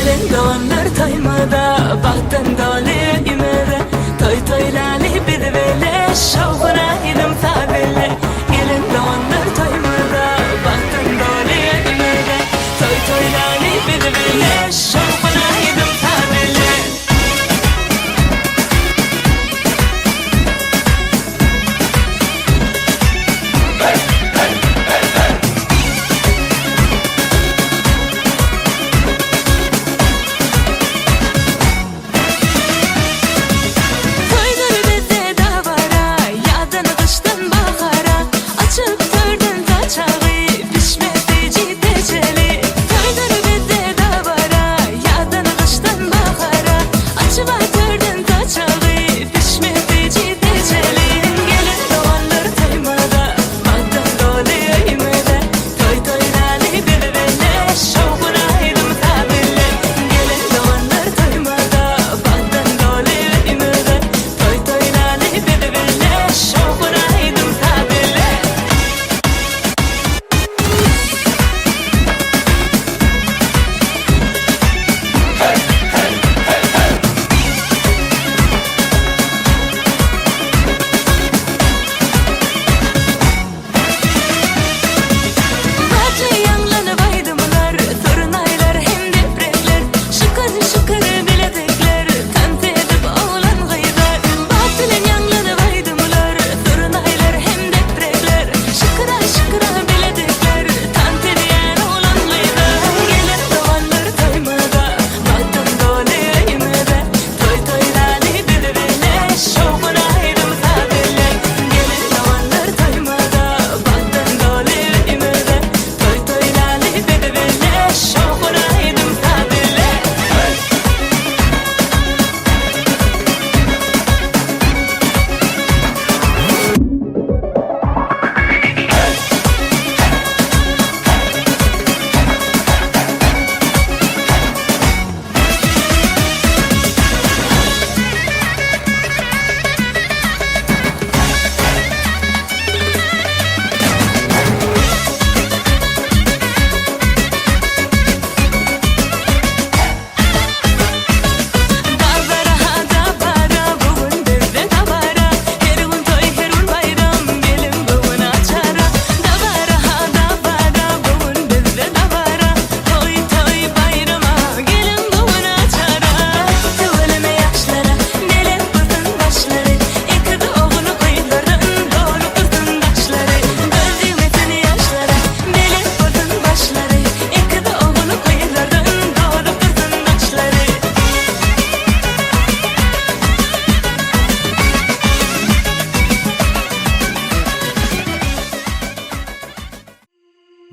Gelin doğanlar taymada, bahtın dolu ümere. Toy toylali bir vele, şovuna ilim tabele. Gelin doğanlar taymada, bahtın dolu ümere. Toy toylali bir vele, şovuna ilim tabele.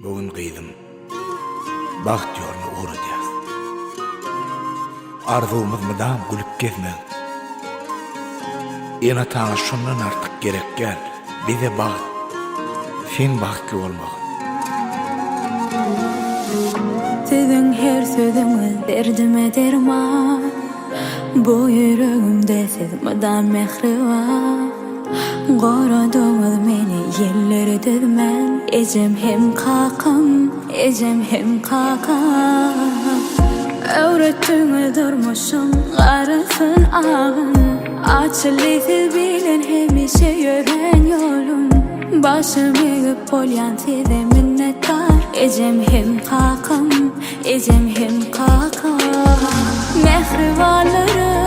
Bugün kıydım, baht yolunu uğrayacağız. Arzumuz mıdam gülüp gezmez. Ena tana şundan artık gerek gel, bize baht, sen bahtlı olmak. Sizin her sözünüz derdime derman. Bu yüreğimde siz mıdam mehri var. Qoradığınız meni yerlere dözmen. Ecem hem kakam, ecem hem kakam. Öğrettiğiniz durmuşum arasın ağın. Açılıydı bilen hemişe yören yolun. Başım eğip polyan size minnettar. Ecem hem kakam, ecem hem kakam. Mehri varları